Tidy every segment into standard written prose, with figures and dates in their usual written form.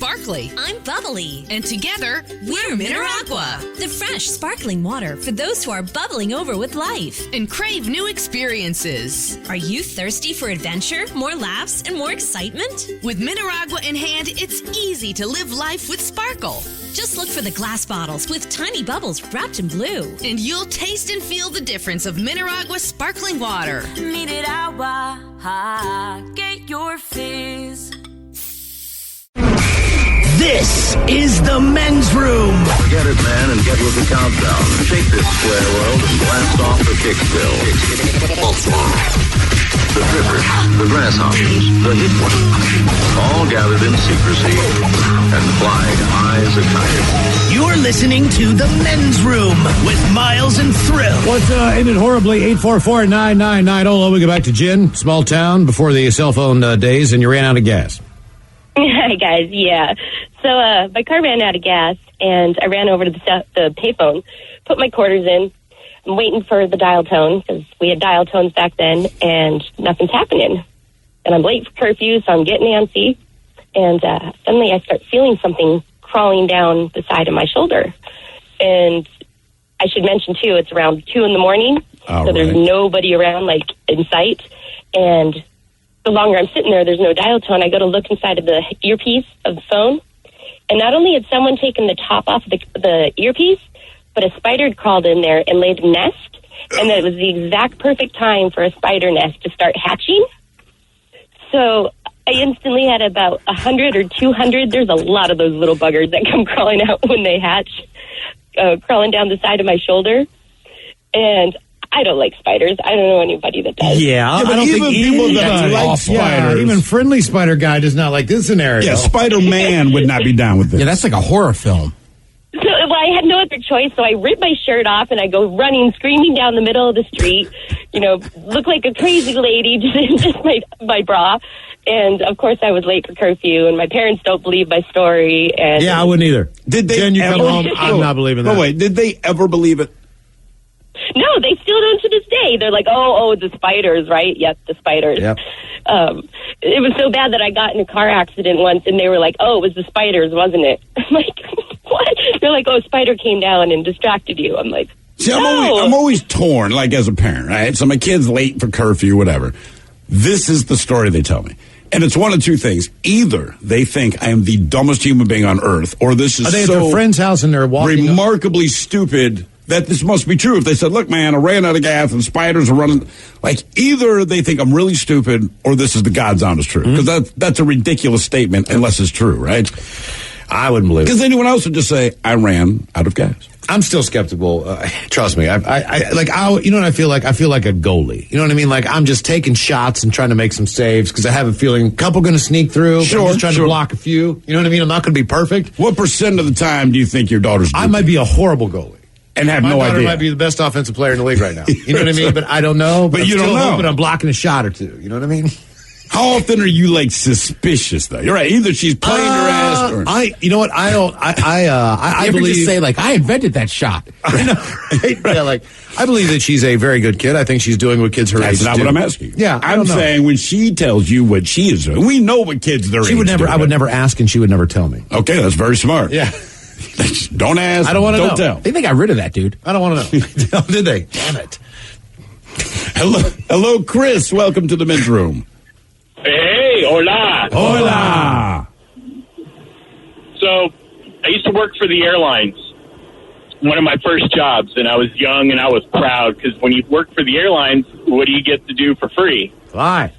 sparkly. I'm bubbly. And together, we're Mineragua. The fresh, sparkling water for those who are bubbling over with life. And crave new experiences. Are you thirsty for adventure, more laughs, and more excitement? With Mineragua in hand, it's easy to live life with sparkle. Just look for the glass bottles with tiny bubbles wrapped in blue. And you'll taste and feel the difference of Mineragua sparkling water. Mineragua, get your fizz. This is the men's room. Get it, man, and get with the countdown. Shake this square world and blast off the kickspill. The drippers, the grasshoppers, the hit ones, all gathered in secrecy and flying high as a kite. You're listening to the men's room with Miles and Thrill. What's ended horribly? 844-9990. We go back to Jen, small town, before the cell phone days, and you ran out of gas. Hi, guys. Yeah. So my car ran out of gas, and I ran over to the payphone, put my quarters in. I'm waiting for the dial tone, because we had dial tones back then, and nothing's happening. And I'm late for curfew, so I'm getting antsy. And suddenly I start feeling something crawling down the side of my shoulder. And I should mention, too, it's around 2 in the morning, so there's nobody around, like, in sight. And the longer I'm sitting there, there's no dial tone. I go to look inside of the earpiece of the phone, and not only had someone taken the top off the earpiece, but a spider had crawled in there and laid a nest, and it was the exact perfect time for a spider nest to start hatching. So I instantly had about 100 or 200. There's a lot of those little buggers that come crawling out when they hatch, crawling down the side of my shoulder. And I don't like spiders. I don't know anybody that does. Yeah, but I don't even think people that like spiders. Even friendly spider guy does not like this scenario. Yeah, Spider-Man would not be down with this. Yeah, that's like a horror film. So, well, I had no other choice, so I rip my shirt off and I go running, screaming down the middle of the street. You know, look like a crazy lady, just in just my bra. And of course, I was late for curfew, and my parents don't believe my story. And yeah, I wouldn't either. Did they? Jen, you come home. I'm not believing that. No, wait. Did they ever believe it? No, they still don't to this day. They're like, oh, the spiders, right? Yep, the spiders. Yep. It was so bad that I got in a car accident once, and they were like, oh, it was the spiders, wasn't it? I'm like, what? They're like, oh, a spider came down and distracted you. I'm like, see, no. I'm always torn, like, as a parent, right? So my kid's late for curfew, whatever. This is the story they tell me. And it's one of two things. Either they think I am the dumbest human being on earth, or this is Are they so at their friend's house and they're walking remarkably stupid that this must be true. If they said, look, man, I ran out of gas and spiders are running. Like, either they think I'm really stupid or this is the God's honest truth. Because that's a ridiculous statement unless it's true, right? I wouldn't believe it. Because anyone else would just say, I ran out of gas. I'm still skeptical. Trust me. You know what I feel like? I feel like a goalie. You know what I mean? Like, I'm just taking shots and trying to make some saves because I have a feeling a couple going to sneak through. Sure, I'm just trying to block a few. You know what I mean? I'm not going to be perfect. What % of the time do you think your daughter's I might be a horrible goalie. And have My no daughter idea. might be the best offensive player in the league right now. You know what I mean? But I don't know. But you don't know. But I'm blocking a shot or two. You know what I mean? How often are you, like, suspicious, though? You're right. Either she's playing her ass or... You know what? I don't... I you believe... just say, like, I invented that shot. I know. Right? Yeah, like, I believe that she's a very good kid. I think she's doing what kids her age do. That's not what I'm asking. Yeah, I'm saying when she tells you what she is doing, we know what kids their age do. I would never ask, and she would never tell me. Okay, that's very smart. Yeah. Don't ask. I don't want to know. Don't tell. They got rid of that dude. I don't want to know. Did they? Damn it. Hello, Chris. Welcome to the men's room. Hey, hola. Hola. So, I used to work for the airlines. One of my first jobs, and I was young and I was proud because when you work for the airlines, what do you get to do for free? Fly.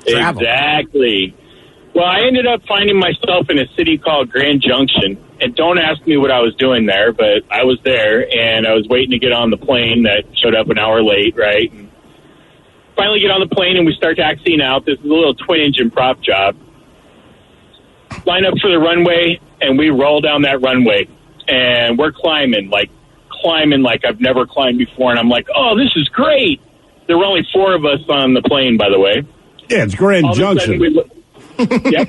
Travel. Exactly. Well, I ended up finding myself in a city called Grand Junction, and don't ask me what I was doing there, but I was there, and I was waiting to get on the plane that showed up an hour late, right? And finally get on the plane, and we start taxiing out. This is a little twin-engine prop job. Line up for the runway, and we roll down that runway, and we're climbing like I've never climbed before, and I'm like, oh, this is great. There were only 4 of us on the plane, by the way. Yeah, it's Grand Junction. Yep.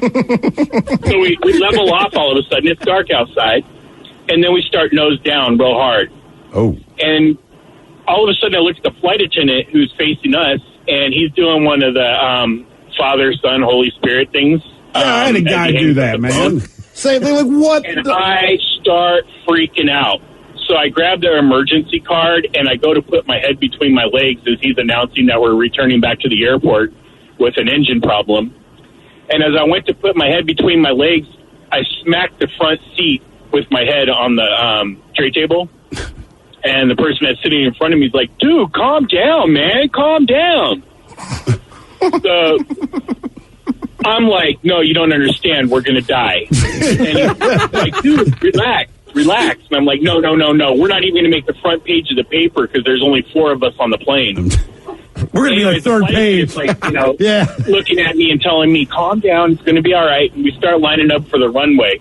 So we level off all of a sudden. It's dark outside. And then we start nose down real hard. Oh. And all of a sudden I look at the flight attendant who's facing us, and he's doing one of the Father, Son, Holy Spirit things. I had a guy do that, man. Say, they're like, what? And I start freaking out. So I grab their emergency card, and I go to put my head between my legs as he's announcing that we're returning back to the airport with an engine problem. And as I went to put my head between my legs, I smacked the front seat with my head on the tray table. And the person that's sitting in front of me is like, dude, calm down, man, calm down. So I'm like, no, you don't understand. We're going to die. And he's like, dude, relax. And I'm like, no. We're not even going to make the front page of the paper because there's only 4 of us on the plane. We're going to be on the third page. It's like, looking at me and telling me, calm down, it's going to be all right. And we start lining up for the runway.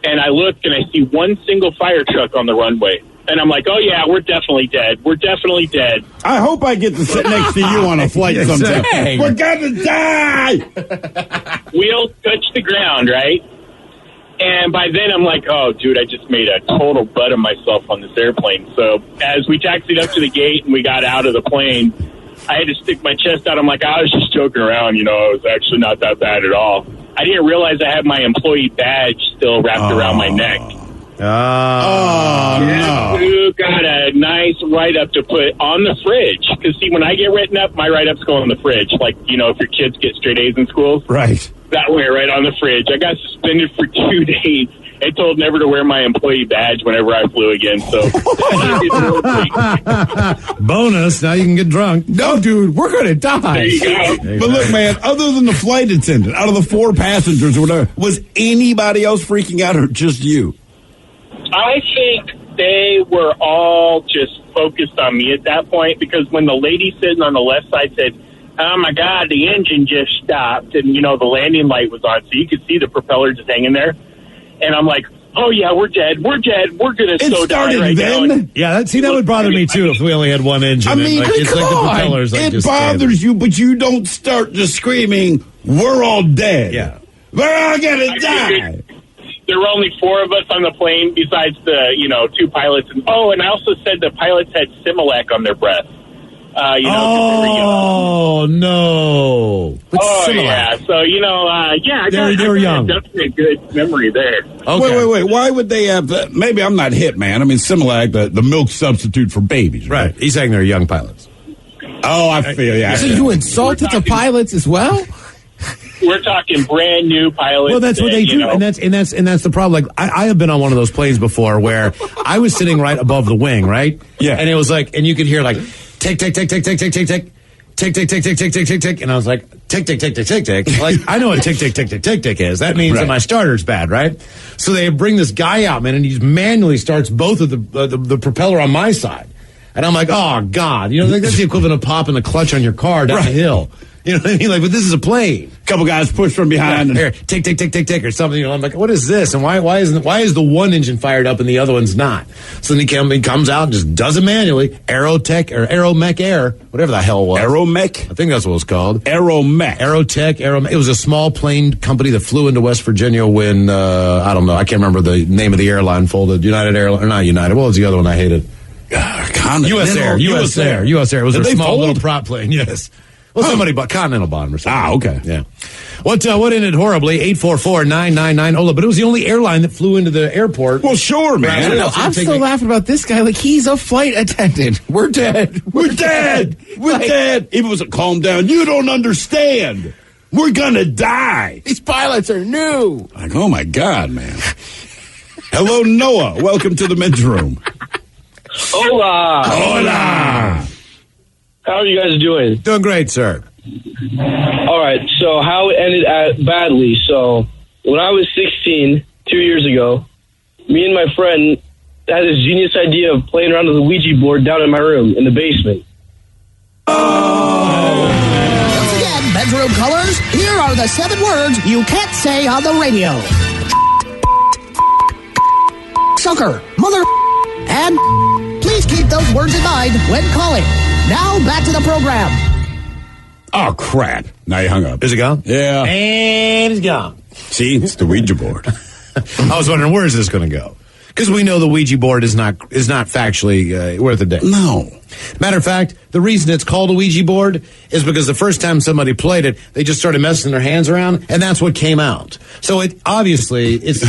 And I look and I see one single fire truck on the runway. And I'm like, oh, yeah, we're definitely dead. We're definitely dead. I hope I get to sit next to you on a flight sometime. We're going to die. Wheels touch the ground, right? And by then, I'm like, oh, dude, I just made a total butt of myself on this airplane. So as we taxied up to the gate and we got out of the plane, I had to stick my chest out. I'm like, I was just joking around. It was actually not that bad at all. I didn't realize I had my employee badge still wrapped around my neck. No. Who got a nice write-up to put on the fridge. Because, see, when I get written up, my write-ups go on the fridge. Like, if your kids get straight A's in schools. Right. That way, right on the fridge. I got suspended for 2 days and told never to wear my employee badge whenever I flew again. So, bonus, now you can get drunk. No, dude, we're going to die. There you go. But look, man, other than the flight attendant, out of the 4 passengers or whatever, was anybody else freaking out or just you? I think they were all just focused on me at that point because when the lady sitting on the left side said, oh, my God, the engine just stopped, and, the landing light was on, so you could see the propeller just hanging there. And I'm like, oh, yeah, we're dead. We're dead. We're going to so die right then? now. Yeah, that would bother me, too, if we only had one engine. I mean, it's like the propellers. It bothers you, but you don't start just screaming, we're all dead. Yeah. We're all going to die. There were only 4 of us on the plane besides the, 2 pilots. And I also said the pilots had Similac on their breath. Oh, no. Yeah. So, they were young. Definitely a good memory there. Okay. Wait. Why would they have that? Maybe I'm not hip, man. I mean, Similac, the milk substitute for babies. Right. He's saying they're young pilots. Oh, I feel yeah. So you insulted the pilots as well? We're talking brand new pilots. Well, that's what they do, and that's the problem. Like I have been on one of those planes before where I was sitting right above the wing, right? Yeah. And it was like, and you could hear like tick tick tick tick tick tick tick tick. Tick, tick, tick, tick, tick, tick, tick, tick. And I was like, tick, tick, tick, tick, tick, tick. Like, I know what tick, tick, tick, tick, tick, tick is. That means that my starter's bad, right? So they bring this guy out, man, and he just manually starts both of the propeller on my side. And I'm like, oh, God. That's the equivalent of popping the clutch on your car down the hill. You know what I mean? Like, but this is a plane. A couple guys push from behind. Yeah, here, tick, tick, tick, tick, tick, or something. I'm like, what is this? And why is the one engine fired up and the other one's not? So then he comes out and just does it manually. Aerotech or Aeromech Air, whatever the hell it was. Aeromech? I think that's what it was called. Aeromech. Aerotech. It was a small plane company that flew into West Virginia when, I don't know, I can't remember the name of the airline folded. United Airlines, or not United. What was the other one I hated? U.S. Air. U.S. Air. It was a small little prop plane, yes. Well, somebody bought Continental bought or something. Ah, okay. Yeah. What ended horribly? 844-999-OLA. But it was the only airline that flew into the airport. Well, sure, man. I'm still laughing about this guy like he's a flight attendant. We're dead. We're dead. We're dead. If it was a calm down, you don't understand. We're going to die. These pilots are new. Like, oh, my God, man. Hello, Noah. Welcome to the men's room. Hola. Hola. How are you guys doing? Doing great, sir. All right, so how it ended badly. So when I was 16, 2 years ago, me and my friend had this genius idea of playing around with a Ouija board down in my room in the basement. Once again, bedroom colors, here are the 7 words you can't say on the radio. Sucker, mother, and please keep those words in mind when calling. Now, back to the program. Oh, crap. Now you hung up. Is it gone? Yeah. And it's gone. See, it's the Ouija board. I was wondering, where is this going to go? Because we know the Ouija board is not factually worth a day. No. Matter of fact, the reason it's called a Ouija board is because the first time somebody played it, they just started messing their hands around, and that's what came out. So it obviously it's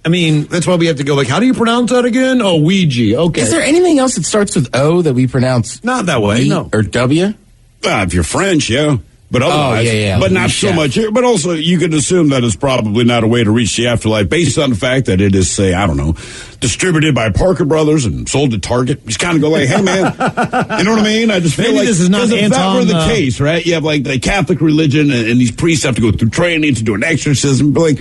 I mean, that's why we have to go like, how do you pronounce that again? Oh, Ouija. Okay. Is there anything else that starts with O that we pronounce not that way? No. Or W? If you're French, yeah. But otherwise, but not so much here. But also, you could assume that it's probably not a way to reach the afterlife based on the fact that it is, say, I don't know, distributed by Parker Brothers and sold to Target. You just kind of go like, hey, man, you know what I mean? I just feel maybe like this is not if that were the case, right? You have like the Catholic religion and these priests have to go through training to do an exorcism. But like,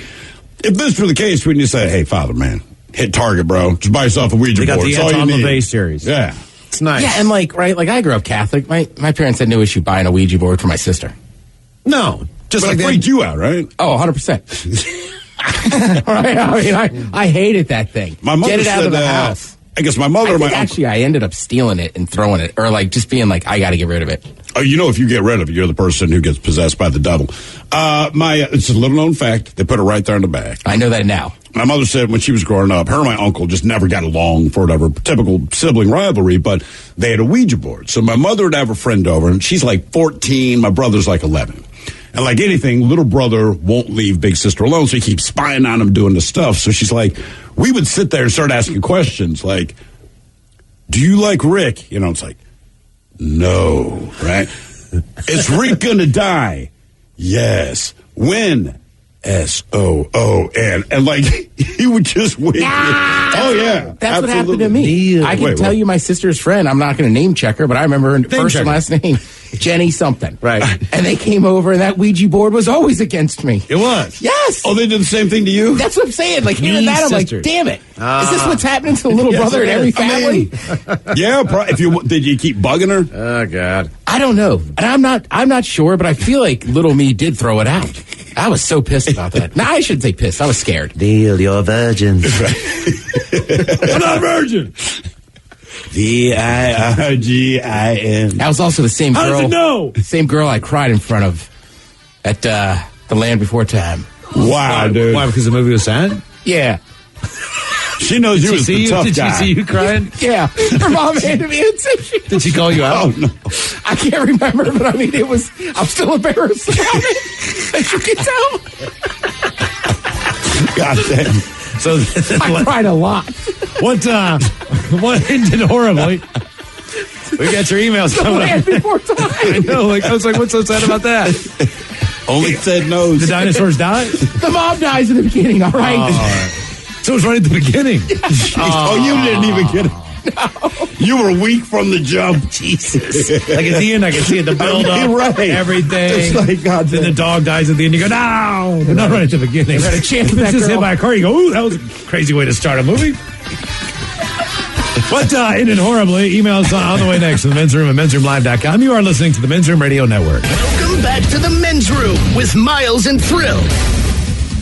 if this were the case, when you say, hey, Father, man, hit Target, bro. Just buy yourself a Ouija board. They got the Anton LaVey series. Yeah. It's nice. Yeah, and like I grew up Catholic. My parents had no issue buying a Ouija board for my sister. No, just like freaked you out, right? Oh, 100%. Right? I mean, I hated that thing. My mother Get it out said, of the house. I guess my mother or my uncle. Actually, I ended up stealing it and throwing it, or like just being like, I got to get rid of it. Oh, you know, if you get rid of it, you're the person who gets possessed by the devil. It's a little known fact. They put it right there in the bag. I know that now. My mother said when she was growing up, her and my uncle just never got along for whatever typical sibling rivalry, but they had a Ouija board. So my mother would have a friend over, and she's like 14. My brother's like 11. And like anything, little brother won't leave big sister alone, so he keeps spying on him doing the stuff. So she's like, we would sit there and start asking questions like, do you like Rick? You know, it's like, no, right? Is Rick gonna die? Yes. When? S-O-O-N. And like, he would just wait. Oh, yeah. That's what happened to me. I can tell you my sister's friend. I'm not going to name check her, but I remember her first and last name. Jenny something. Right. And they came over, and that Ouija board was always against me. It was. Yes. Oh, they did the same thing to you? That's what I'm saying. Like, hearing that, I'm like, damn it. Is this what's happening to the little brother in every family? Yeah. Did you keep bugging her? Oh, God. I don't know. And I'm not sure, but I feel like little me did throw it out. I was so pissed about that. No, I shouldn't say pissed. I was scared. Deal, you're a virgin. I'm not a virgin. V-I-R-G-I-N. That was also the same girl. How does it know? Same girl I cried in front of at The Land Before Time. Wow, dude. Why? Because the movie was sad? Yeah. She knows you was the tough guy. Did she see you crying? Yeah. Her mom handed me a tissue. Did she call you out? Oh, no. I can't remember, but I mean, I'm still embarrassed about it. As you can tell. God damn. So I cried a lot. What ended horribly? We got your emails coming Land Before Time. I know. I was like, what's so sad about that? Only said no. The dinosaurs die? The mom dies in the beginning, all right? So it was right at the beginning. Oh, you didn't even get it. No. You were weak from the jump. Jesus. Like at the end, I can see it, the build up, right. everything. It's like, God then the dog dies at the end. You go, no. But not right at the beginning. Had a chance if it's just hit by a car, you go, ooh, that was a crazy way to start a movie. What ended horribly? Emails on the way next to the Men's Room at mensroomlive.com. You are listening to the Men's Room Radio Network. Welcome back to the Men's Room with Miles and Thrill.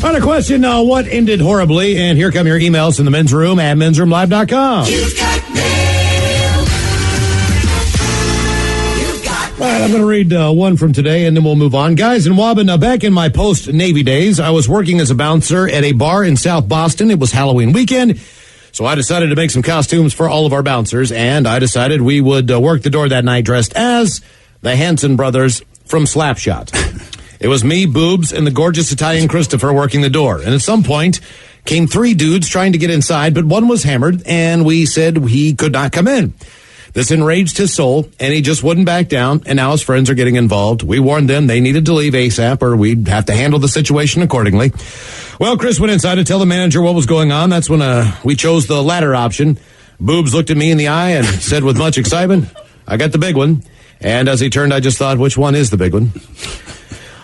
On a question, what ended horribly? And here come your emails in the Men's Room at mensroomlive.com. You've got mail. All right, I'm going to read one from today, and then we'll move on. Guys in Waban, back in my post-Navy days, I was working as a bouncer at a bar in South Boston. It was Halloween weekend, so I decided to make some costumes for all of our bouncers, and I decided we would work the door that night dressed as the Hanson brothers from Slapshot. It was me, Boobs, and the gorgeous Italian Christopher working the door. And at some point, came 3 dudes trying to get inside, but one was hammered, and we said he could not come in. This enraged his soul, and he just wouldn't back down, and now his friends are getting involved. We warned them they needed to leave ASAP, or we'd have to handle the situation accordingly. Well, Chris went inside to tell the manager what was going on. That's when we chose the latter option. Boobs looked at me in the eye and said with much excitement, I got the big one. And as he turned, I just thought, which one is the big one?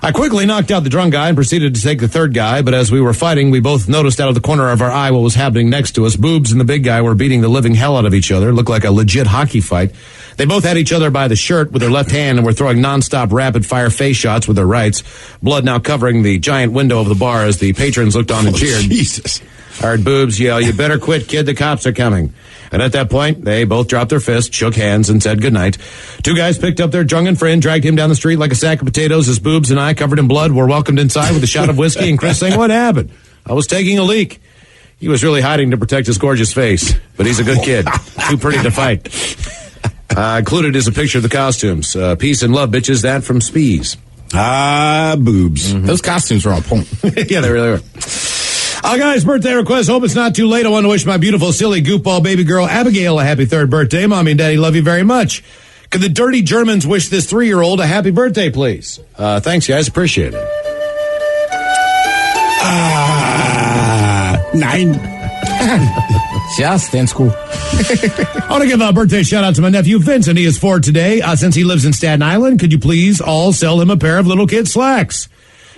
I quickly knocked out the drunk guy and proceeded to take the third guy, but as we were fighting, we both noticed out of the corner of our eye what was happening next to us. Boobs and the big guy were beating the living hell out of each other. It looked like a legit hockey fight. They both had each other by the shirt with their left hand and were throwing nonstop rapid-fire face shots with their rights. Blood now covering the giant window of the bar as the patrons looked on and cheered. Jesus. I heard Boobs yell, "You better quit, kid, the cops are coming." And at that point, they both dropped their fists, shook hands, and said goodnight. 2 guys picked up their drunken friend, dragged him down the street like a sack of potatoes as Boobs and I, covered in blood, were welcomed inside with a shot of whiskey and Chris saying, "What happened?" "I was taking a leak." He was really hiding to protect his gorgeous face, but he's a good kid. Too pretty to fight. Included is a picture of the costumes. Peace and love, bitches. That from Spees. Boobs. Mm-hmm. Those costumes are on point. Yeah, they really were. Guys, birthday request. Hope it's not too late. I want to wish my beautiful, silly goofball baby girl, Abigail, a happy 3rd birthday. Mommy and Daddy love you very much. Could the dirty Germans wish this 3-year-old a happy birthday, please? Thanks, guys. Appreciate it. 9. Just in school. I want to give a birthday shout out to my nephew Vincent. He is 4 today. Since he lives in Staten Island, could you please all sell him a pair of little kid slacks?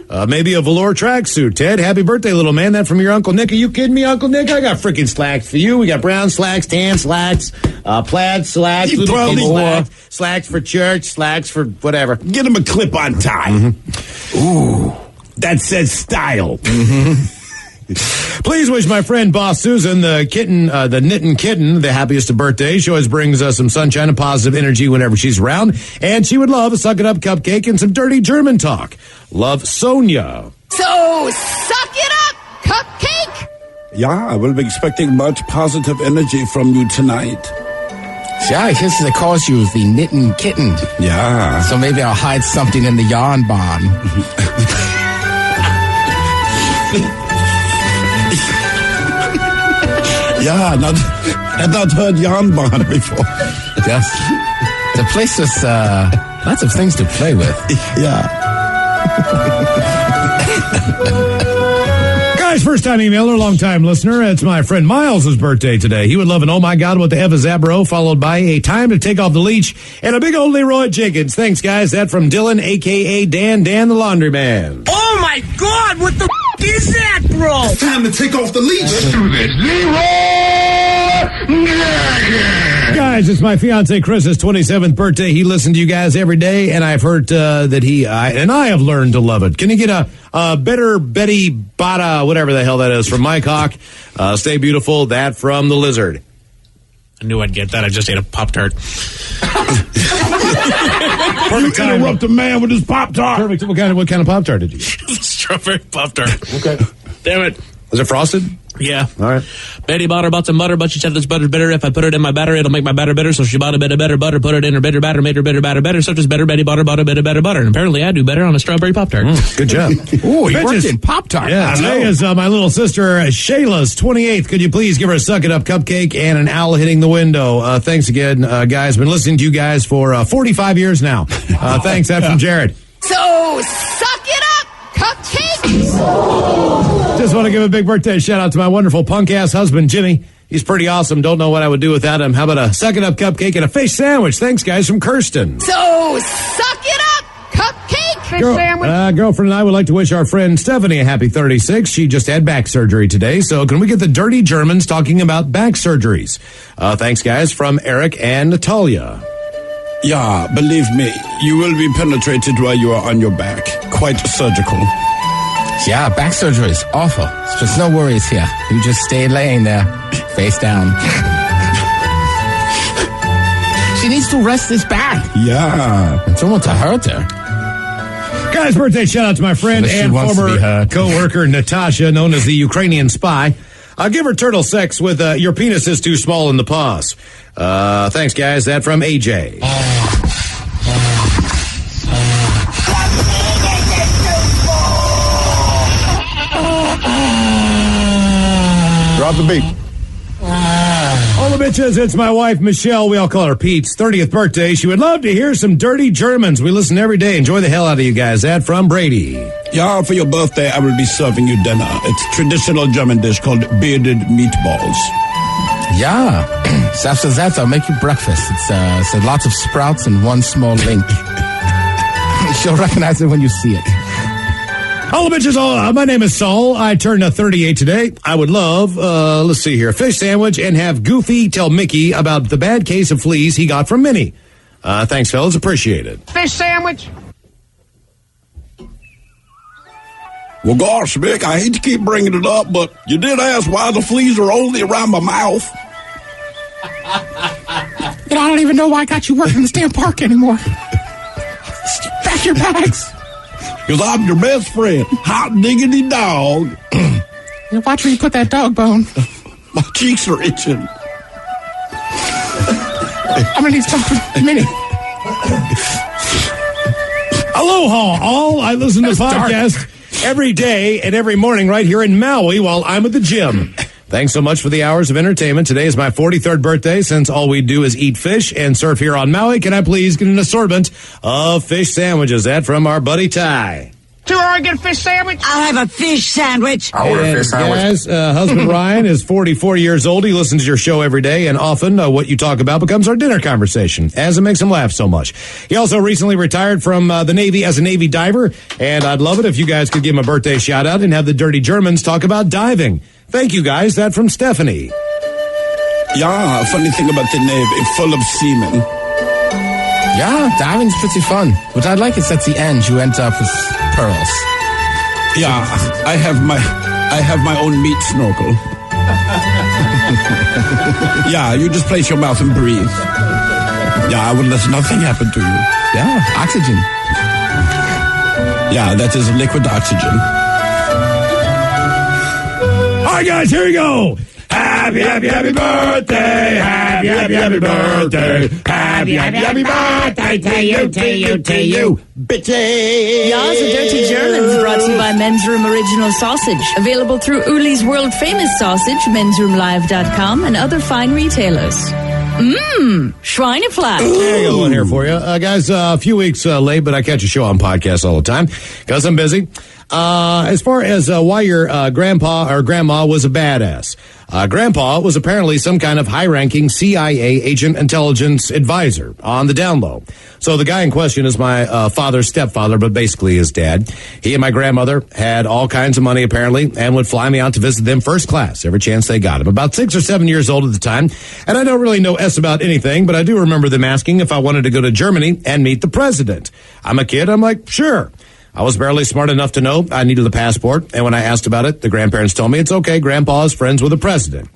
Maybe a velour tracksuit. Ted, happy birthday, little man. That from your Uncle Nick. Are you kidding me, Uncle Nick? I got freaking slacks for you. We got brown slacks, tan slacks, plaid slacks, little kid slacks, slacks for church, slacks for whatever. Get him a clip-on tie. Mm-hmm. Ooh, that says style. Mm-hmm. Please wish my friend Boss Susan, the kitten, the knitting kitten, the happiest of birthdays. She always brings us some sunshine and positive energy whenever she's around. And she would love a Suck It Up cupcake and some dirty German talk. Love, Sonia. So, suck it up, cupcake! Yeah, I will be expecting much positive energy from you tonight. Yeah, I guess they calls you the knitting kitten. Yeah. So maybe I'll hide something in the yarn barn. Yeah, I've not heard yarn barn before. Yes. The place was lots of things to play with. Yeah. Guys, first-time emailer, long-time listener. It's my friend Miles' birthday today. He would love an oh my God what the F is that, bro, followed by a time to take off the leash and a big old Leroy Jenkins. Thanks, guys. That from Dylan, a.k.a. Dan the Laundryman. Oh my God, what the is that, bro? It's time to take off the leash. Let's do this. Guys, it's my fiance Chris's 27th birthday. He listened to you guys every day, and I've heard that I have learned to love it. Can you get a better Betty Bada, whatever the hell that is, from Mike Hawk? Stay beautiful. That from the Lizard. I knew I'd get that. I just ate a Pop-Tart. Perfect time. Interrupt a man with his Pop-Tart. Perfect. What kind of Pop-Tart did you get? Strawberry Pop-Tart. Okay. Damn it. Was it frosted? Yeah. All right. Betty bought her some butter, but she said this butter's bitter. If I put it in my batter, it'll make my batter bitter. So she bought a bit of better butter, put it in her bitter batter, made her bitter batter better. So just better. Betty bought a bit of better butter. And apparently I do better on a strawberry Pop-Tart. Good job. Ooh, you worked in Pop-Tart. Yeah, today is my little sister Shayla's 28th. Could you please give her a Suck It Up cupcake and an owl hitting the window? Thanks again, guys. Been listening to you guys for 45 years now. Thanks. That from Jared. So, suck it up, cupcake! Just want to give a big birthday shout out to my wonderful punk-ass husband, Jimmy. He's pretty awesome. Don't know what I would do without him. How about a Suck It Up cupcake and a fish sandwich? Thanks, guys, from Kirsten. So, suck it up, cupcake! Fish sandwich. Girlfriend and I would like to wish our friend Stephanie a happy 36. She just had back surgery today. So can we get the dirty Germans talking about back surgeries? Thanks, guys, from Eric and Natalia. Yeah, believe me, you will be penetrated while you are on your back. Quite surgical. Yeah, back surgery is awful. There's no worries here. You just stay laying there, face down. She needs to rest this back. Yeah. I don't want to hurt her. Guys, birthday shout out to my friend and former co-worker Natasha, known as the Ukrainian spy. I'll give her turtle sex with your penis is too small in the paws. Thanks, guys. That from AJ. Drop the beat. All the bitches, it's my wife, Michelle. We all call her Pete's 30th birthday. She would love to hear some dirty Germans. We listen every day. Enjoy the hell out of you guys. That from Brady. Yeah, for your birthday, I will be serving you dinner. It's a traditional German dish called bearded meatballs. Yeah. So after that, I'll make you breakfast. It's lots of sprouts and one small link. She'll recognize it when you see it. All the bitches, my name is Saul. I turned 38 today. I would love, let's see here, a fish sandwich and have Goofy tell Mickey about the bad case of fleas he got from Minnie. Thanks, fellas. Appreciate it. Fish sandwich. Well, gosh, Mick, I hate to keep bringing it up, but you did ask why the fleas are only around my mouth. You know, I don't even know why I got you working in the damn park anymore. Pack your bags. Because I'm your best friend, hot diggity dog. Watch where you put that dog bone. My cheeks are itching. I'm gonna need to talk with Minnie. Aloha, all. I listen to podcasts every day and every morning right here in Maui while I'm at the gym. Thanks so much for the hours of entertainment. Today is my 43rd birthday. Since all we do is eat fish and surf here on Maui, can I please get an assortment of fish sandwiches? That from our buddy Ty. I get a fish sandwich? I'll have a fish sandwich. I order a fish sandwich. Guys, husband Ryan is 44 years old. He listens to your show every day, and often what you talk about becomes our dinner conversation, as it makes him laugh so much. He also recently retired from the Navy as a Navy diver, and I'd love it if you guys could give him a birthday shout-out and have the Dirty Germans talk about diving. Thank you, guys. That from Stephanie. Yeah, funny thing about the Navy, full of seamen. Yeah, diving's pretty fun. What I like is at the end you end up with pearls. Yeah, I have my own meat snorkel. Yeah, you just place your mouth and breathe. Yeah, I will let nothing happen to you. Yeah, oxygen. Yeah, that is liquid oxygen. All right, guys, here we go. Happy, happy, happy birthday. Happy, happy, happy birthday. Happy, happy, happy birthday to you, bitchy. Yas, the Dirty Germans, brought to you by Men's Room Original Sausage. Available through Uli's World Famous Sausage, mensroomlive.com, and other fine retailers. Schweinefleisch. There you go, one here for you. Guys, a few weeks late, but I catch a show on podcasts all the time because I'm busy. As far as why your grandpa or grandma was a badass. Grandpa was apparently some kind of high-ranking CIA agent intelligence advisor on the down low. So the guy in question is my father's stepfather, but basically his dad. He and my grandmother had all kinds of money, apparently, and would fly me out to visit them first class every chance they got him. About 6 or 7 years old at the time, and I don't really know S about anything, but I do remember them asking if I wanted to go to Germany and meet the president. I'm a kid. I'm like, sure. I was barely smart enough to know I needed a passport, and when I asked about it, the grandparents told me it's okay, Grandpa is friends with the president.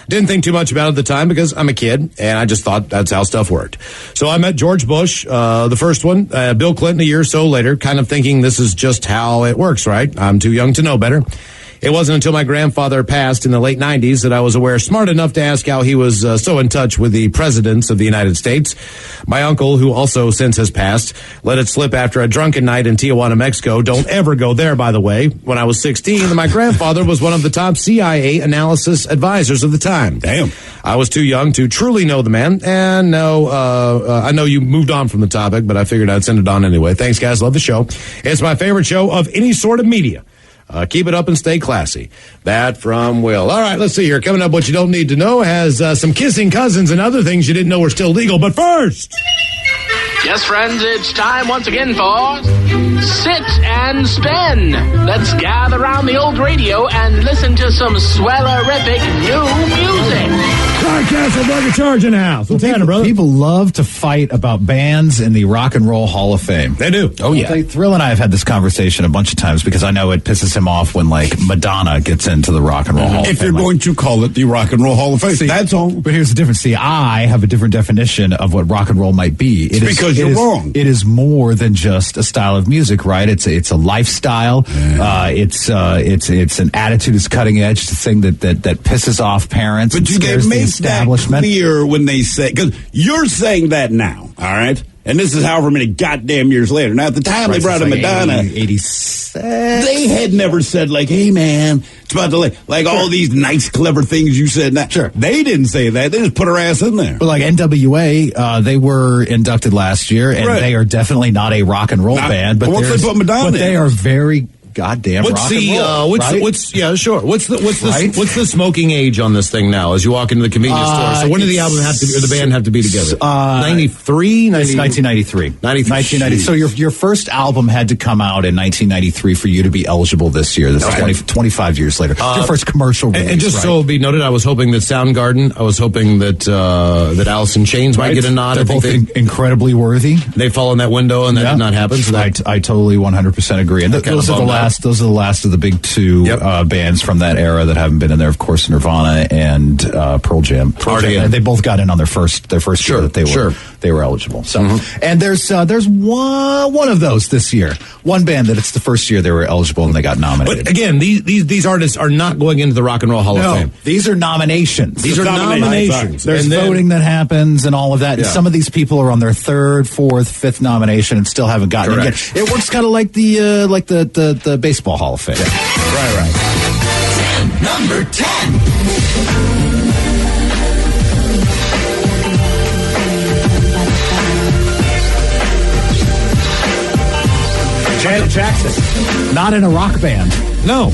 Didn't think too much about it at the time because I'm a kid, and I just thought that's how stuff worked. So I met George Bush, the first one, Bill Clinton a year or so later, kind of thinking this is just how it works, right? I'm too young to know better. It wasn't until my grandfather passed in the late 90s that I was smart enough to ask how he was so in touch with the presidents of the United States. My uncle, who also since has passed, let it slip after a drunken night in Tijuana, Mexico. Don't ever go there, by the way. When I was 16, my grandfather was one of the top CIA analysis advisors of the time. Damn. I was too young to truly know the man. And no, I know you moved on from the topic, but I figured I'd send it on anyway. Thanks, guys. Love the show. It's my favorite show of any sort of media. Keep it up and stay classy. That from Will. All right, let's see here. Coming up, what you don't need to know has some kissing cousins and other things you didn't know were still legal. But first... Yes, friends, it's time once again for Sit and Spin. Let's gather around the old radio and listen to some swellerific new music. Castle Burger Charge in the house. What's happening, brother? People love to fight about bands in the Rock and Roll Hall of Fame. They do. Oh, yeah. Thrill and I have had this conversation a bunch of times because I know it pisses him off when, like, Madonna gets into the Rock and Roll Hall of Fame. If you're going to call it the Rock and Roll Hall of Fame, see, that's all. But here's the difference. See, I have a different definition of what rock and roll might be. Because you're wrong. It is more than just a style of music, right? It's a lifestyle. Yeah. It's an attitude that's cutting edge. It's a thing that pisses off parents. But and scares the establishment. That clear when they say, because you're saying that now, all right? And this is however many goddamn years later. Now, at the time they brought in Madonna, 86. They had never said, like, hey, man, it's about to, like all these nice, clever things you said. Now, sure. They didn't say that. They just put her ass in there. But like NWA, they were inducted last year, and they are definitely not a rock and roll band. But once they put Madonna in, they are very goddamn what's rock the, and roll. What's the smoking age on this thing now as you walk into the convenience store? So when did the album have to or the band have to be together? 93? It's 1993. 1990. So your first album had to come out in 1993 for you to be eligible this year. This is 25 years later. Your first commercial release. And just so it be noted, I was hoping that Soundgarden, I was hoping that Alice in Chains might get a nod. They're both incredibly worthy. They fall in that window, and that did not happen. So I totally 100% agree. And those are the last of the big two bands from that era that haven't been in there. Of course, Nirvana and Pearl Jam. And they both got in on their first year that they were eligible. So, and there's one of those this year. One band that it's the first year they were eligible and they got nominated. But again, these artists are not going into the Rock and Roll Hall of Fame. These are nominations. These are nominations. There's voting that happens and all of that. And some of these people are on their third, fourth, fifth nomination and still haven't gotten it yet. It works kind of like the Baseball Hall of Fame. Right. 10, number 10. Janet Jackson, not in a rock band. No.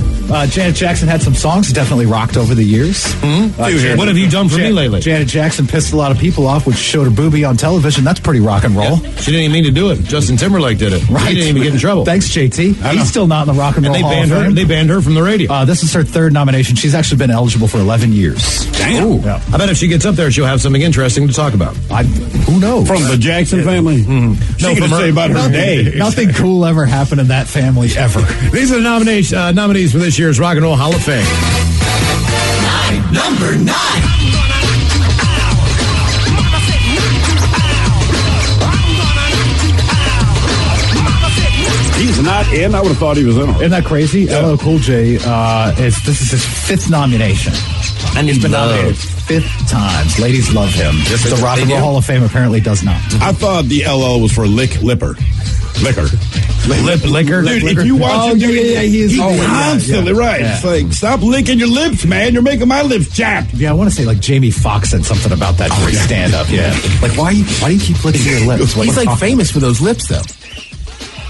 Janet Jackson had some songs that definitely rocked over the years. What have you done for me lately? Janet Jackson pissed a lot of people off, which showed her boobie on television. That's pretty rock and roll. Yeah. She didn't even mean to do it. Justin Timberlake did it. Right. He didn't even get in trouble. Thanks, JT. He's still not in the Rock and Roll Hall of Fame. They banned her from the radio. This is her third nomination. She's actually been eligible for 11 years. Damn. Yeah. I bet if she gets up there, she'll have something interesting to talk about. Who knows? From the Jackson family? She can say about her day. Nothing cool ever happened in that family ever. These are the nominees for this year's Rock and Roll Hall of Fame. Number 9. He's not in. I would have thought he was in. Isn't that crazy? LL Cool J. This is his 5th nomination. And he's been nominated 5 times. Ladies love him. The Rock and Roll Hall of Fame apparently does not. I thought the LL was for liquor. Liquor? Dude, if you watch him, he's constantly right. Yeah. It's like, stop licking your lips, man. You're making my lips chapped. Yeah, I want to say like Jamie Foxx said something about that during stand-up. Yeah, like why do you keep licking your lips? He's like famous for those lips, though.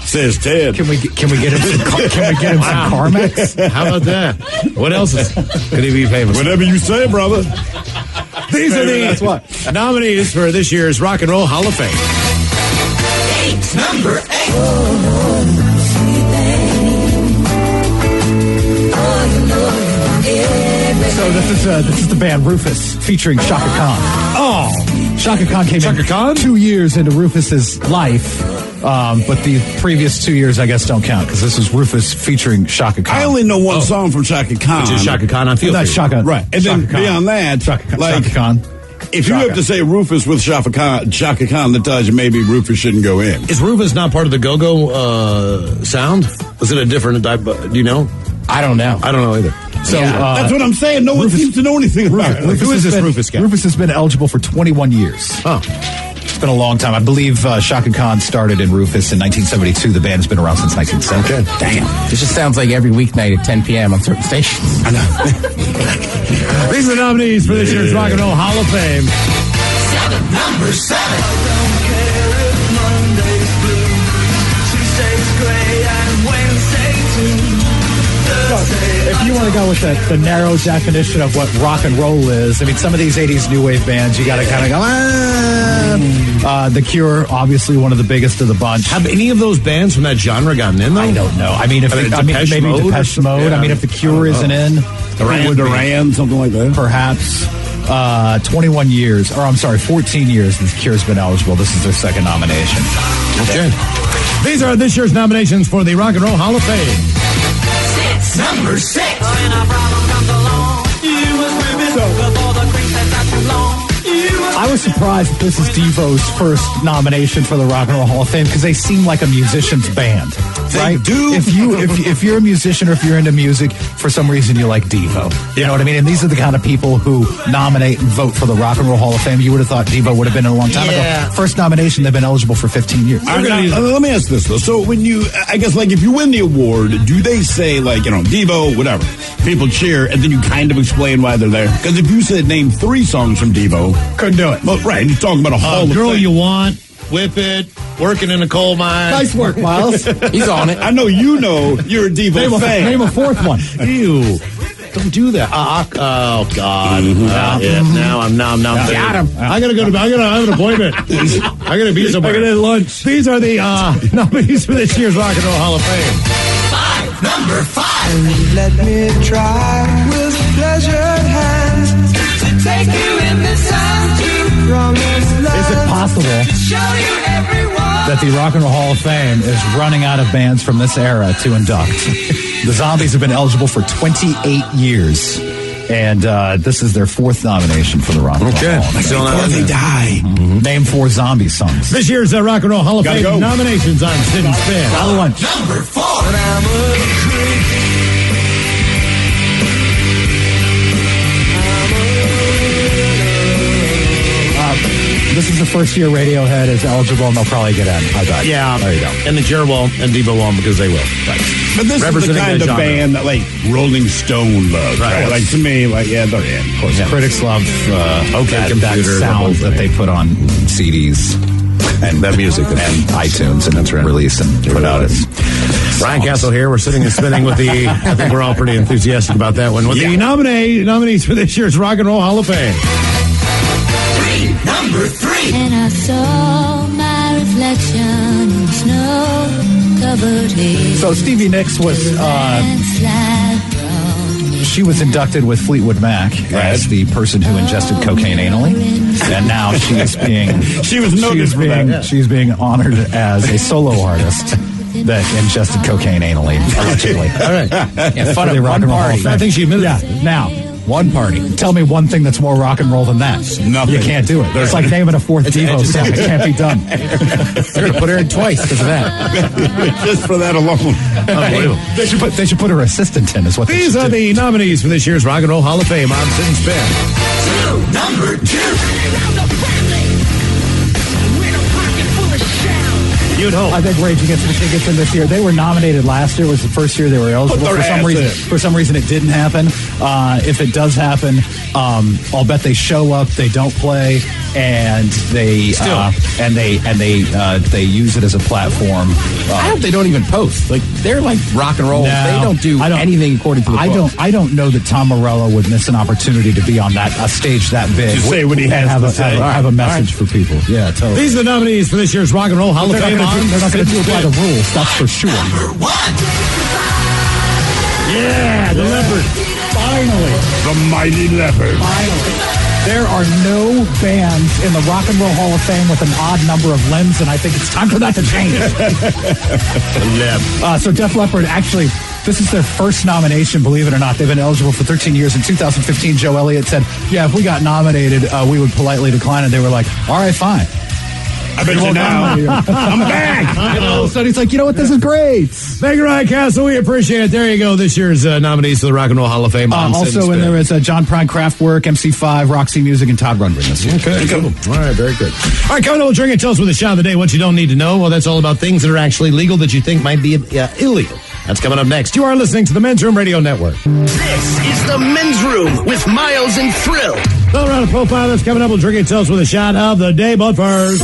Says Ted. Can we get him some Carmex? How about that? What else could he be famous? Whatever you say, brother. These are the nominees for this year's Rock and Roll Hall of Fame. Number 8. So this is the band Rufus featuring Shaka Khan. Oh, Shaka Khan came in 2 years into Rufus's life, but the previous 2 years I guess don't count because this was Rufus featuring Shaka Khan. I only know one song from Shaka Khan, which is Shaka Khan on Feel That's Free. Shaka, right? And Shaka then Khan. beyond that, Shaka Khan. If you have to say Rufus with Shaka Khan, that tells you maybe Rufus shouldn't go in. Is Rufus not part of the go-go sound? Was it a different type? Do you know? I don't know. I don't know either. So that's what I'm saying. No one seems to know anything about it. Who is this Rufus guy? Rufus has been eligible for 21 years. Oh. It's been a long time. I believe Shaka Khan started in Rufus in 1972. The band's been around since 1970. Okay. Damn. It just sounds like every weeknight at 10 p.m. on certain stations. I know. These are the nominees for this year's Rock and Roll Hall of Fame. Number 7. If you want to go with the narrow definition of what rock and roll is, I mean, some of these 80s new wave bands, you got to kind of go, The Cure, obviously one of the biggest of the bunch. Have any of those bands from that genre gotten in, though? I don't know. I mean, maybe Depeche Mode. Yeah. I mean, if The Cure isn't in. Duran, something like that. Perhaps. 21 years, or I'm sorry, 14 years The Cure's been eligible. This is their second nomination. Okay. These are this year's nominations for the Rock and Roll Hall of Fame. Number 6. I was surprised that this is Devo's first nomination for the Rock and Roll Hall of Fame because they seem like a musician's band, right? They do. If you're a musician or if you're into music, for some reason you like Devo. You know what I mean? And these are the kind of people who nominate and vote for the Rock and Roll Hall of Fame. You would have thought Devo would have been in a long time ago. First nomination, they've been eligible for 15 years. Let me ask this though. So when you, I guess like if you win the award, do they say like, Devo, whatever, people cheer, and then you kind of explain why they're there? Because if you said name 3 songs from Devo, couldn't do it. Well, right, and you're talking about a Hall of Girl Fame. You Want, Whip It, Working in a Coal Mine. Nice work, Miles. He's on it. I know you're a Devo fan. Name a fourth one. Ew. Don't do that. Oh God! Now I'm Got him. I have an appointment. I gotta be somewhere. I gotta have lunch. These are the nominees for this year's Rock and Roll Hall of Fame. Number 5. Let me try with pleasured hands to take you in the sun to promise love. Is it possible Show you everyone. that the Rock and Roll Hall of Fame is running out of bands from this era to induct? The Zombies have been eligible for 28 years. And this is their 4th nomination for the Rock and Roll Hall of Fame. Still not Before they die. Name 4 zombie songs. This year's Rock and Roll Hall of Gotta Fame go. nominations on Sit and Spin. Other one. Number 4. This is the first year Radiohead is eligible, and they'll probably get in. I bet. Yeah. There you go. And the Cure won't, and Devo won't because they will. Right. But this is the Representing kind the of genre. band that, like, Rolling Stone loves. Right. Like, to me, like, yeah, they're in. Of course. Yeah. Critics love that Computer, the whole sound that thing. they put on CDs And that music and iTunes and release and put out as Brian Castle here. We're sitting and spinning with the. I think we're all pretty enthusiastic about that one. With the nominees for this year's Rock and Roll Hall of Fame. Number 3. And I saw my reflection in snow-covered haze. So Stevie Nicks was she was inducted with Fleetwood Mac as the person who ingested cocaine anally, and now she is being she's being honored as a solo artist that ingested cocaine anally, allegedly. All right. Yeah, fun of Rock and Roll Hall of Fame. I think she admitted Yeah. it. Now, one party. Tell me one thing that's more rock and roll than that. Nothing. You can't do it. It's like naming a 4th Devo song. It can't be done. They're going to put her in twice because of that. Just for that alone. Unbelievable. They should put her assistant in, is what These they are should do. the nominees for this year's Rock and Roll Hall of Fame on Sit and Spin. Number 2. You'd hope. I think Rage Against the Machine gets in this year. They were nominated last year. It was the first year they were eligible. Put their For some reason, it didn't happen. If it does happen, I'll bet they show up. They don't play, and they use it as a platform. I hope they don't even post. Like, they're like rock and roll. No, They don't do anything according to the book. I don't know that Tom Morello would miss an opportunity to be on a stage that big. To say what he has and to say. have a message for people. Yeah, totally. These are the nominees for this year's Rock and Roll Hall of Fame. They're not going to do it by the rules, that's for sure. Number 1. Yeah, the Leopard. Finally. The Mighty Leopard. There are no bands in the Rock and Roll Hall of Fame with an odd number of limbs, and I think it's time for that to change. So Def Leppard, actually, this is their first nomination, believe it or not. They've been eligible for 13 years. In 2015, Joe Elliott said, yeah, if we got nominated, we would politely decline. And they were like, all right, fine. I bet you now. I'm back. All of a sudden, he's like, you know what? This is great. Thank you, Ryan Castle. We appreciate it. There you go. This year's nominees for the Rock and Roll Hall of Fame. Also, and there is John Prine, Kraftwerk, MC5, Roxy Music, and Todd Rundgren this year. Okay, cool. All right, very good. All right, coming up, we'll drink and tell us with a shot of the day what you don't need to know. Well, that's all about things that are actually legal that you think might be illegal. That's coming up next. You are listening to the Men's Room Radio Network. This is the Men's Room with Miles and Thrill. Another round of profile that's coming up. We'll drink and tell us with a shot of the day, but first.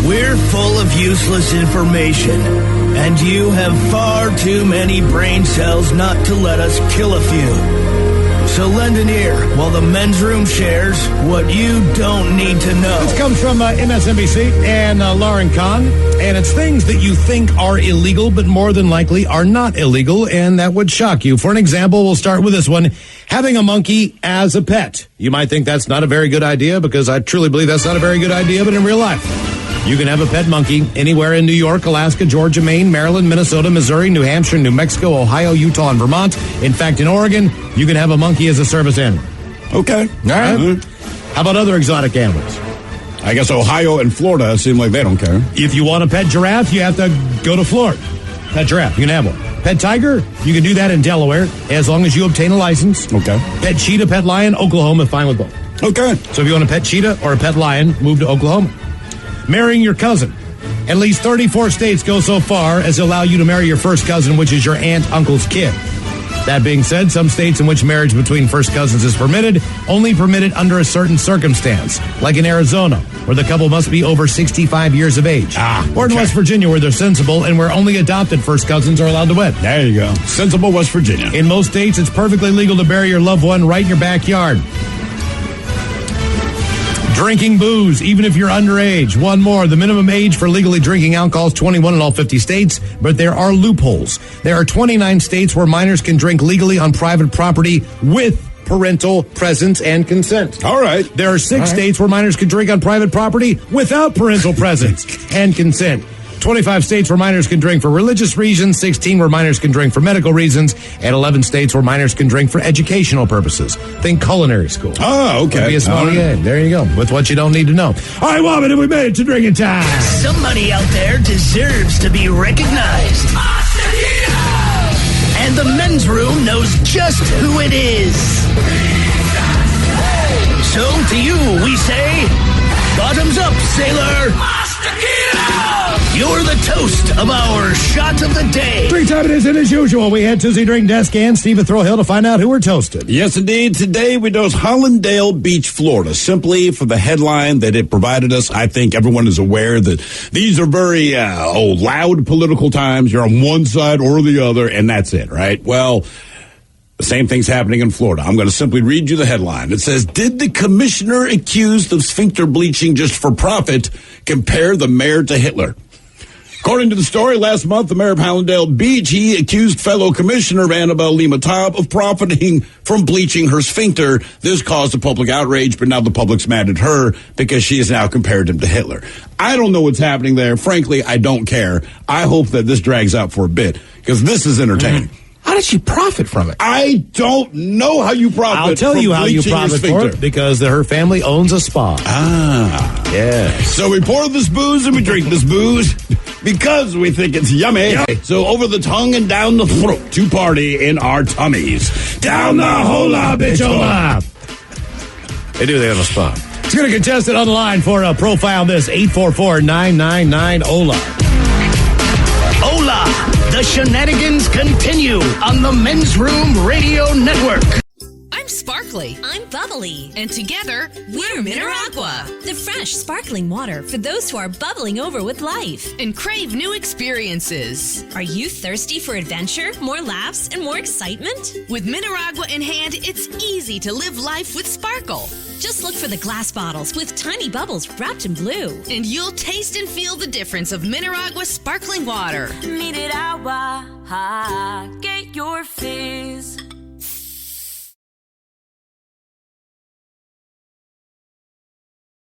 We're full of useless information, and you have far too many brain cells not to let us kill a few. So lend an ear while the Men's Room shares what you don't need to know. This comes from MSNBC and Lauren Kahn, and it's things that you think are illegal, but more than likely are not illegal, and that would shock you. For an example, we'll start with this one. Having a monkey as a pet. You might think that's not a very good idea, because I truly believe that's not a very good idea, but in real life, you can have a pet monkey anywhere in New York, Alaska, Georgia, Maine, Maryland, Minnesota, Missouri, New Hampshire, New Mexico, Ohio, Utah, and Vermont. In fact, in Oregon, you can have a monkey as a service animal. Okay. All right. How about other exotic animals? I guess Ohio and Florida seem like they don't care. If you want a pet giraffe, you have to go to Florida. Pet giraffe, you can have one. Pet tiger, you can do that in Delaware as long as you obtain a license. Okay. Pet cheetah, pet lion, Oklahoma, fine with both. Okay. So if you want a pet cheetah or a pet lion, move to Oklahoma. Marrying your cousin. At least 34 states go so far as to allow you to marry your first cousin, which is your aunt, uncle's kid. That being said, some states in which marriage between first cousins is permitted, only permitted under a certain circumstance, like in Arizona, where the couple must be over 65 years of age. Or in West Virginia, where they're sensible and where only adopted first cousins are allowed to wed. There you go. Sensible West Virginia. In most states, it's perfectly legal to bury your loved one right in your backyard. Drinking booze, even if you're underage. One more. The minimum age for legally drinking alcohol is 21 in all 50 states, but there are loopholes. There are 29 states where minors can drink legally on private property with parental presence and consent. All right. There are 6 states where minors can drink on private property without parental presence and consent. 25 states where minors can drink for religious reasons, 16 where minors can drink for medical reasons, and 11 states where minors can drink for educational purposes. Think culinary school. Oh, okay. Could be a small game. There you go. With what you don't need to know. All right, Woman, have we made it to drinking time? Somebody out there deserves to be recognized. And the men's room knows just who it is. So to you, we say, bottoms up, sailor. You're the toast of our shot of the day. Drink time it is, and as usual, we head to the drink desk and Steve at Thrill Hill to find out who we're toasted. Yes, indeed. Today we dose Hollandale Beach, Florida, simply for the headline that it provided us. I think everyone is aware that these are very loud political times. You're on one side or the other, and that's it, right? Well, the same thing's happening in Florida. I'm going to simply read you the headline. It says, did the commissioner accused of sphincter bleaching just for profit compare the mayor to Hitler? According to the story, last month, the mayor of Hallandale Beach, he accused fellow commissioner Annabelle Lima Taub of profiting from bleaching her sphincter. This caused a public outrage, but now the public's mad at her because she has now compared him to Hitler. I don't know what's happening there. Frankly, I don't care. I hope that this drags out for a bit because this is entertaining. How did she profit from it? I don't know how you profit. I'll tell from you how you bleaching your profit for sphincter. it, because her family owns a spa. Ah. Yeah. So we pour this booze and we drink this booze because we think it's yummy. So over the tongue and down the throat to party in our tummies. Down the hola, bitchola. They do. They have a spa. Let's get a contestant on the line for a profile this 844-999-OLA. Hola! The shenanigans continue on the Men's Room Radio Network. I'm Sparkly. I'm Bubbly. And together, we're Mineragua. The fresh, sparkling water for those who are bubbling over with life and crave new experiences. Are you thirsty for adventure, more laughs, and more excitement? With Mineragua in hand, it's easy to live life with sparkle. Just look for the glass bottles with tiny bubbles wrapped in blue. And you'll taste and feel the difference of Mineragua sparkling water. Mineragua, get your fizz.